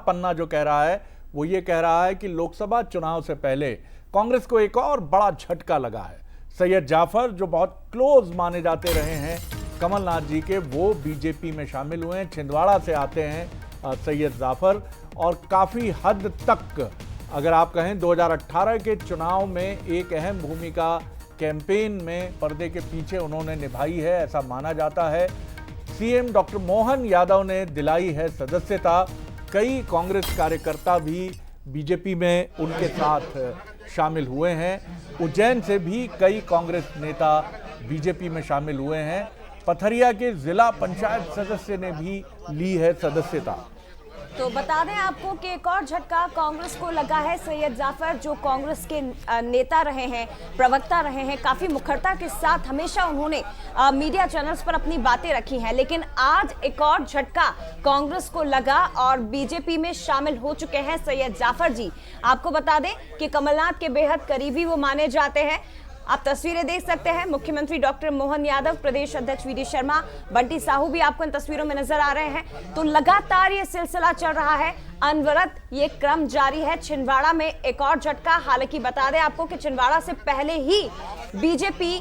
पन्ना जो कह रहा है वो ये कह रहा है कि लोकसभा चुनाव से पहले कांग्रेस को एक और बड़ा झटका लगा है। सैयद जाफर जो बहुत क्लोज माने जाते रहे हैं कमलनाथ जी के, वो बीजेपी में शामिल हुए हैं। छिंदवाड़ा से आते हैं सैयद जाफर और काफ़ी हद तक अगर आप कहें 2018 के चुनाव में एक अहम भूमिका कैंपेन में पर्दे के पीछे उन्होंने निभाई है, ऐसा माना जाता है। सीएम डॉक्टर मोहन यादव ने दिलाई है सदस्यता। कई कांग्रेस कार्यकर्ता भी बीजेपी में उनके साथ शामिल हुए हैं। उज्जैन से भी कई कांग्रेस नेता बीजेपी में शामिल हुए हैं। पथरिया के जिला पंचायत सदस्य ने भी ली है सदस्यता। तो बता दें आपको कि एक और झटका कांग्रेस को लगा है। सैयद जाफर जो कांग्रेस के नेता रहे हैं, प्रवक्ता रहे हैं, काफी मुखरता के साथ हमेशा उन्होंने मीडिया चैनल्स पर अपनी बातें रखी हैं, लेकिन आज एक और झटका कांग्रेस को लगा और बीजेपी में शामिल हो चुके हैं सैयद जाफर जी। आपको बता दें कि कमलनाथ के बेहद करीबी वो माने जाते हैं। आप तस्वीरें देख सकते हैं, मुख्यमंत्री डॉक्टर मोहन यादव, प्रदेश अध्यक्ष वी.डी. शर्मा, बंटी साहू भी आपको इन तस्वीरों में नजर आ रहे हैं। तो लगातार ये सिलसिला चल रहा है, अनवरत ये क्रम जारी है। छिंदवाड़ा में एक और झटका। हालांकि बता दें आपको कि छिंदवाड़ा से पहले ही बीजेपी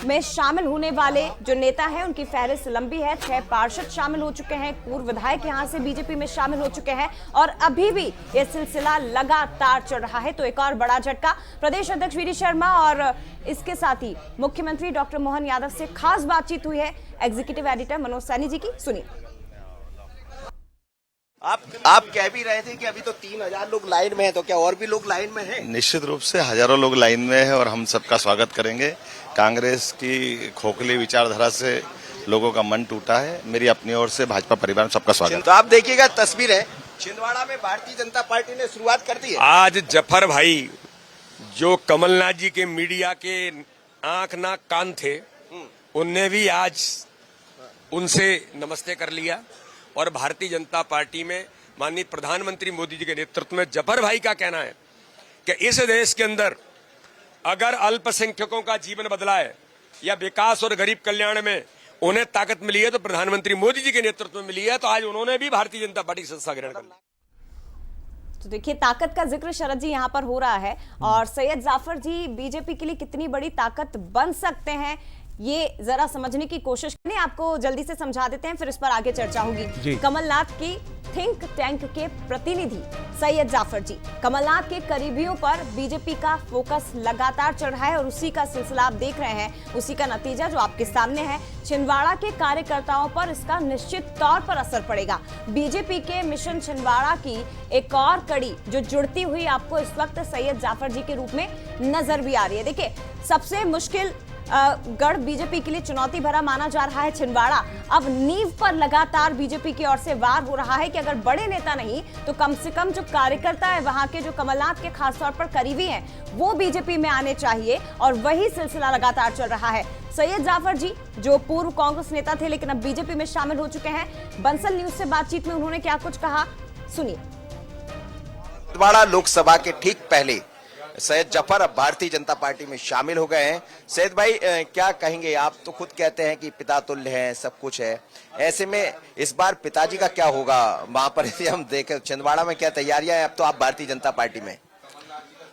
में शामिल होने वाले जो नेता हैं उनकी फहरिस्त लंबी है। 6 पार्षद शामिल हो चुके हैं, पूर्व विधायक यहां से बीजेपी में शामिल हो चुके हैं और अभी भी यह सिलसिला लगातार चल रहा है। तो एक और बड़ा झटका। प्रदेश अध्यक्ष वी.डी. शर्मा और इसके साथ ही मुख्यमंत्री डॉक्टर मोहन यादव से खास बातचीत हुई है एग्जीक्यूटिव एडिटर मनोज सैनी जी की। सुनिए। आप कह भी रहे थे कि अभी तो 3000 लोग लाइन में हैं, तो क्या और भी लोग लाइन में हैं? निश्चित रूप से हजारों लोग लाइन में हैं और हम सबका स्वागत करेंगे। कांग्रेस की खोखली विचारधारा से लोगों का मन टूटा है। मेरी अपनी ओर से भाजपा परिवार में सबका स्वागत। तो आप देखिएगा तस्वीरें, छिंदवाड़ा में भारतीय जनता पार्टी ने शुरुआत कर दी है। आज जफर भाई जो कमलनाथ जी के मीडिया के आंख नाक कान थे, उनने भी आज उनसे नमस्ते कर लिया और भारतीय जनता पार्टी में माननीय प्रधानमंत्री मोदी जी के नेतृत्व में जफर भाई का कहना है कि इस देश के अंदर अगर अल्पसंख्यकों का जीवन बदला है या विकास और गरीब कल्याण में उन्हें ताकत मिली है तो प्रधानमंत्री मोदी जी के नेतृत्व में मिली है। तो आज उन्होंने भी भारतीय जनता पार्टी की सदस्यता ग्रहण कर ली। तो देखिए, ताकत का जिक्र शरद जी यहाँ पर हो रहा है और सैयद जाफर जी बीजेपी के लिए कितनी बड़ी ताकत बन सकते हैं ये जरा समझने की कोशिश करें। आपको जल्दी से समझा देते हैं, फिर इस पर आगे चर्चा होगी। कमलनाथ की थिंक टैंक के प्रतिनिधि सैयद जाफर जी, कमलनाथ के करीबियों पर बीजेपी का फोकस लगातार चढ़ रहा है और उसी का सिलसिला आप देख रहे हैं, उसी का नतीजा जो आपके सामने है। छिंदवाड़ा के कार्यकर्ताओं पर इसका निश्चित तौर पर असर पड़ेगा। बीजेपी के मिशन छिंदवाड़ा की एक और कड़ी जो जुड़ती हुई आपको इस वक्त सैयद जाफर जी के रूप में नजर भी आ रही है। देखिए, सबसे मुश्किल गढ़ बीजेपी के लिए चुनौती भरा माना जा रहा है छिंदवाड़ा। अब नींव पर लगातार बीजेपी की ओर से वार हो रहा है कि अगर बड़े नेता नहीं तो कम से कम जो कार्यकर्ता है वहां के, जो कमलनाथ के खासतौर पर करीबी हैं, वो बीजेपी में आने चाहिए और वही सिलसिला लगातार चल रहा है। सैयद जाफर जी जो पूर्व कांग्रेस नेता थे लेकिन अब बीजेपी में शामिल हो चुके हैं। बंसल न्यूज से बातचीत में उन्होंने क्या कुछ कहा, सुनिए। छिंदवाड़ा लोकसभा के ठीक पहले सैयद जाफर अब भारतीय जनता पार्टी में शामिल हो गए हैं। सैयद भाई क्या कहेंगे? आप तो खुद कहते हैं कि पिता तुल्य हैं, सब कुछ है, ऐसे में इस बार पिताजी का क्या होगा वहां पर? हम देखें छिंदवाड़ा में क्या तैयारियां हैं? अब तो आप भारतीय जनता पार्टी में।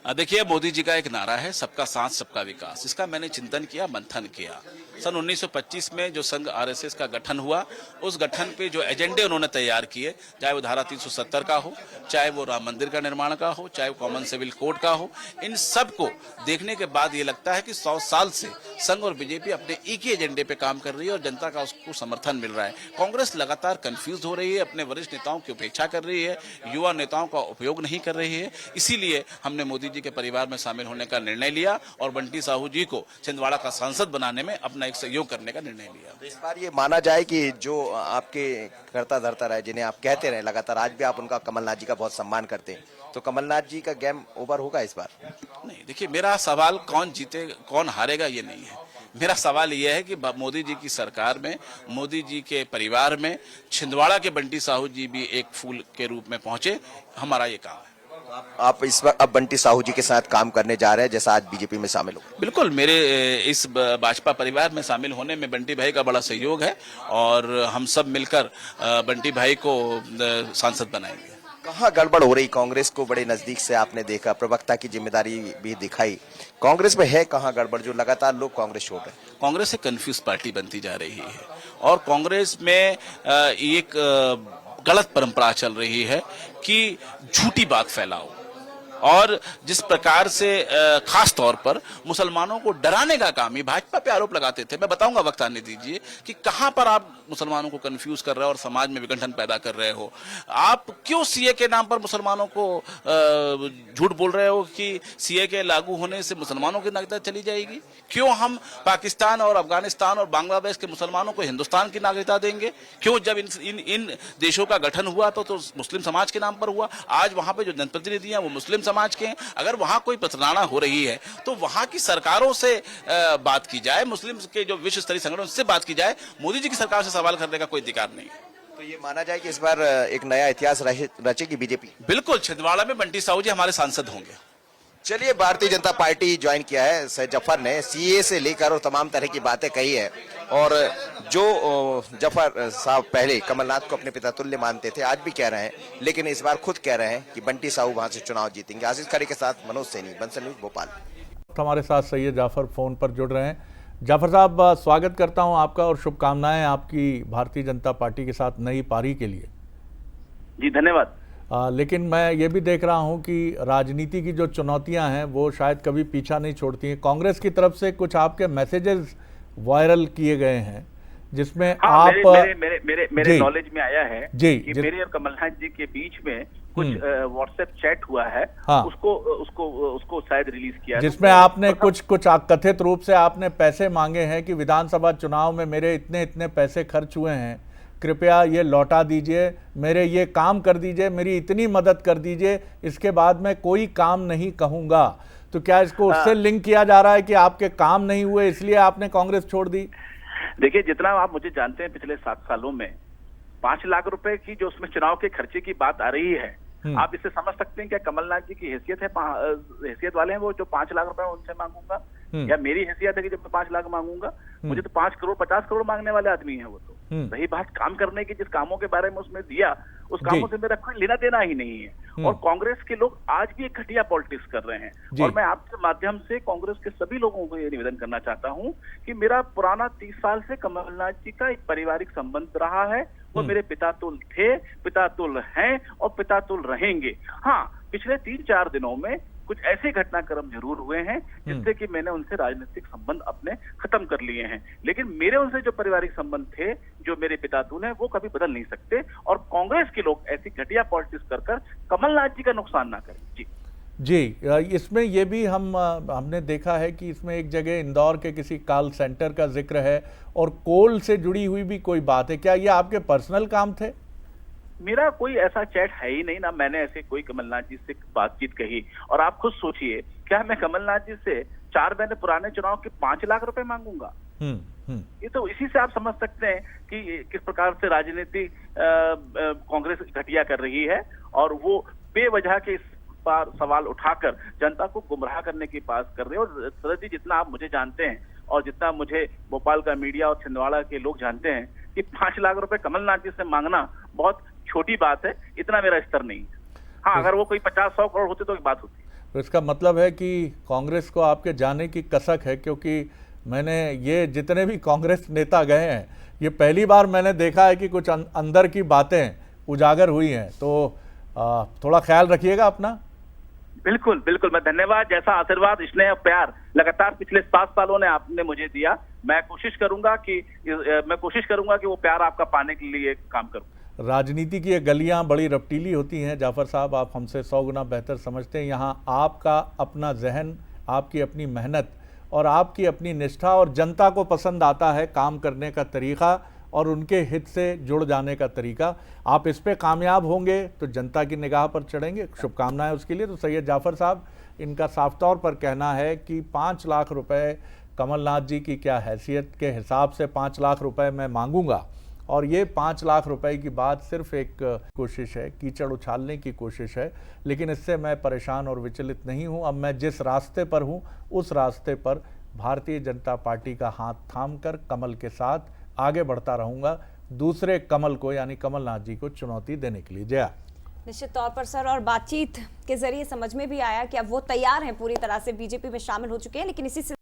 देखिए, मोदी जी का एक नारा है सबका साथ सबका विकास। इसका मैंने चिंतन किया, मंथन किया। सन 1925 में जो संघ आरएसएस का गठन हुआ, उस गठन पे जो एजेंडे उन्होंने तैयार किए, चाहे वो धारा 370 का हो, चाहे वो राम मंदिर का निर्माण का हो, चाहे वो कॉमन सिविल कोड का हो, इन सब को देखने के बाद ये लगता है कि 100 साल से संघ और बीजेपी अपने एक ही एजेंडे पे काम कर रही है और जनता का उसको समर्थन मिल रहा है। कांग्रेस लगातार कंफ्यूज हो रही है, अपने वरिष्ठ नेताओं की उपेक्षा कर रही है, युवा नेताओं का उपयोग नहीं कर रही है। इसीलिए हमने मोदी जी के परिवार में शामिल होने का निर्णय लिया और बंटी साहू जी को छिंदवाड़ा का सांसद बनाने में अपना एक सहयोग करने का निर्णय लिया। इस बार ये माना जाए कि जो आपके करता धरता रहे, जिन्हें आप कहते रहे लगातार, आज भी आप उनका, कमलनाथ जी का बहुत सम्मान करते हैं, तो कमलनाथ जी का गेम ओवर होगा इस बार? नहीं, देखिए, मेरा सवाल कौन जीते कौन हारेगा ये नहीं है। मेरा सवाल यह है कि मोदी जी की सरकार में, मोदी जी के परिवार में छिंदवाड़ा के बंटी साहू जी भी एक फूल के रूप में पहुंचे, हमारा ये काम है। आप इस वक्त अब बंटी साहू जी के साथ काम करने जा रहे हैं, जैसा आज बीजेपी में शामिल हो? बिल्कुल, मेरे इस भाजपा परिवार में शामिल होने में बंटी भाई का बड़ा सहयोग है और हम सब मिलकर बंटी भाई को सांसद बनाएंगे। कहाँ गड़बड़ हो रही? कांग्रेस को बड़े नजदीक से आपने देखा, प्रवक्ता की जिम्मेदारी भी दिखाई, कांग्रेस में है कहाँ गड़बड़ जो लगातार लोग कांग्रेस छोड़ रहे हैं? कांग्रेस एक कंफ्यूज पार्टी बनती जा रही है और कांग्रेस में एक गलत परंपरा चल रही है कि झूठी बात फैलाओ और जिस प्रकार से खास तौर पर मुसलमानों को डराने का काम ही भाजपा पे आरोप लगाते थे। मैं बताऊंगा, वक्त आने दीजिए, कि कहां पर आप मुसलमानों को कंफ्यूज कर रहे हो और समाज में विघटन पैदा कर रहे हो। आप क्यों सीए के नाम पर मुसलमानों को झूठ बोल रहे हो कि सीए के लागू होने से मुसलमानों की नागरिकता चली जाएगी? क्यों हम पाकिस्तान और अफगानिस्तान और बांग्लादेश के मुसलमानों को हिंदुस्तान की नागरिकता देंगे? क्यों जब इन देशों का गठन हुआ तो मुस्लिम समाज के नाम पर हुआ। आज वहां पे जो जनप्रतिनिधि हैं वो मुस्लिम समाज के हैं। अगर वहां कोई प्रताड़ना हो रही है तो वहां की सरकारों से बात की जाए, मुस्लिम के जो विश्व स्तरीय संगठन से बात की जाए। मोदी जी की सरकार से सवाल करने का कोई अधिकार नहीं। तो ये माना जाए कि इस बार एक नया इतिहास रचेगी बीजेपी? बिल्कुल, छिंदवाड़ा में बंटी साहू जी हमारे सांसद होंगे। चलिए, भारतीय जनता पार्टी ज्वाइन किया है सैयद जफर ने, सीए से लेकर और तमाम तरह की बातें कही है। और जो जफर साहब पहले कमलनाथ को अपने पिता तुल्य मानते थे, आज भी कह रहे हैं, लेकिन इस बार खुद कह रहे हैं कि बंटी साहू वहां से चुनाव जीतेंगे। आशीष खरे के साथ मनोज सैनी, बंसल न्यूज, भोपाल। हमारे साथ सैयद जाफर फोन पर जुड़ रहे हैं। जाफर साहब, स्वागत करता हूं आपका और शुभकामनाएं आपकी भारतीय जनता पार्टी के साथ नई पारी के लिए। जी धन्यवाद। लेकिन मैं ये भी देख रहा हूं कि राजनीति की जो चुनौतियां हैं वो शायद कभी पीछा नहीं छोड़ती हैं। कांग्रेस की तरफ से कुछ आपके मैसेजेस वायरल किए गए हैं जिसमें आप मेरे नॉलेज में आया है कि मेरे और कमलनाथ जी के बीच में कुछ व्हाट्सएप चैट हुआ है। हाँ। उसको शायद रिलीज किया, जिसमें आपने कुछ कथित रूप से आपने पैसे मांगे हैं कि विधानसभा चुनाव में मेरे इतने पैसे खर्च हुए हैं, कृपया ये लौटा दीजिए, मेरे ये काम कर दीजिए, मेरी इतनी मदद कर दीजिए, इसके बाद मैं कोई काम नहीं कहूंगा। तो क्या इसको उससे लिंक किया जा रहा है कि आपके काम नहीं हुए इसलिए आपने कांग्रेस छोड़ दी? देखिए, जितना आप मुझे जानते हैं, पिछले 7 सालों में 5 लाख रुपए की जो उसमें चुनाव के खर्चे की बात आ रही है, आप इससे समझ सकते हैं क्या कमलनाथ जी की हैसियत वाले हैं वो जो 5 लाख रुपए उनसे मांगूंगा, या मेरी हैसियत है कि जब मैं 5 लाख मांगूंगा? मुझे तो 5 करोड़ 50 करोड़ मांगने वाले आदमी है वो तो। रही बात काम करने की, जिस कामों के बारे में उसमें दिया, उस कामों से मेरा कोई लेना देना ही नहीं है। और कांग्रेस के लोग आज भी एक घटिया पॉलिटिक्स कर रहे हैं। और मैं आपके माध्यम से कांग्रेस के सभी लोगों को ये निवेदन करना चाहता हूं कि मेरा पुराना 30 साल से कमलनाथ जी का एक पारिवारिक संबंध रहा है। वो मेरे पितातुल थे, पितातुल हैं और पितातुल रहेंगे। हाँ, पिछले 3-4 दिनों में कुछ ऐसे घटनाक्रम जरूर हुए हैं जिससे कि मैंने उनसे राजनीतिक संबंध अपने खत्म कर लिए हैं, लेकिन मेरे उनसे जो पारिवारिक संबंध थे, जो मेरे पितातुल हैं, वो कभी बदल नहीं सकते। और कांग्रेस के लोग ऐसी घटिया पॉलिटिक्स कर कमलनाथ जी का नुकसान ना करें। जी, इसमें ये भी हमने देखा है कि इसमें एक जगह इंदौर के किसी कॉल सेंटर का जिक्र है और कोल से जुड़ी हुई भी कोई बात है। क्या ये आपके पर्सनल काम थे? मेरा कोई ऐसा चैट है ही नहीं, ना मैंने ऐसे कोई कमलनाथ जी से बातचीत कही। और आप खुद सोचिए, क्या मैं कमलनाथ जी से 4 महीने पुराने चुनाव के 5 लाख रुपए मांगूंगा? ये तो इसी से आप समझ सकते हैं कि किस प्रकार से राजनीति कांग्रेस घटिया कर रही है। और वो बेवजह के इस बार सवाल उठाकर जनता को गुमराह करने की बात कर रहे हैं। और शरद जी, जितना आप मुझे जानते हैं और जितना मुझे भोपाल का मीडिया और छिंदवाड़ा के लोग जानते हैं कि 5 लाख रुपए कमलनाथ जी से मांगना बहुत छोटी बात है, इतना मेरा स्तर नहीं है। हाँ, अगर वो कोई 50-100 करोड़ होते तो एक बात होती। तो इसका मतलब है कि कांग्रेस को आपके जाने की कसक है, क्योंकि मैंने ये जितने भी कांग्रेस नेता गए हैं, ये पहली बार मैंने देखा है कि कुछ अंदर की बातें उजागर हुई हैं। तो थोड़ा ख्याल रखिएगा अपना। बिल्कुल बिल्कुल, मैं धन्यवाद। जैसा आशीर्वाद, स्नेह और प्यार लगातार पिछले 7 सालों ने आपने मुझे दिया, मैं कोशिश करूंगा कि वो प्यार आपका पाने के लिए काम करूं। राजनीति की ये गलियां बड़ी रफ्तीली होती हैं जाफर साहब, आप हमसे 100 गुना बेहतर समझते हैं। यहाँ आपका अपना जहन, आपकी अपनी मेहनत और आपकी अपनी निष्ठा और जनता को पसंद आता है काम करने का तरीका और उनके हित से जुड़ जाने का तरीका। आप इस पे कामयाब होंगे तो जनता की निगाह पर चढ़ेंगे, शुभकामनाएं उसके लिए। तो सैयद जाफर साहब, इनका साफ तौर पर कहना है कि 5 लाख रुपए कमलनाथ जी की क्या हैसियत के हिसाब से 5 लाख रुपए मैं मांगूंगा, और ये 5 लाख रुपए की बात सिर्फ एक कोशिश है, कीचड़ उछालने की कोशिश है। लेकिन इससे मैं परेशान और विचलित नहीं हूँ। अब मैं जिस रास्ते पर हूँ उस रास्ते पर भारतीय जनता पार्टी का हाथ थाम कर कमल के साथ आगे बढ़ता रहूँगा, दूसरे कमल को यानी कमलनाथ जी को चुनौती देने के लिए। जया। निश्चित तौर पर सर, और बातचीत के जरिए समझ में भी आया कि अब वो तैयार हैं पूरी तरह से, बीजेपी में शामिल हो चुके हैं। लेकिन इसी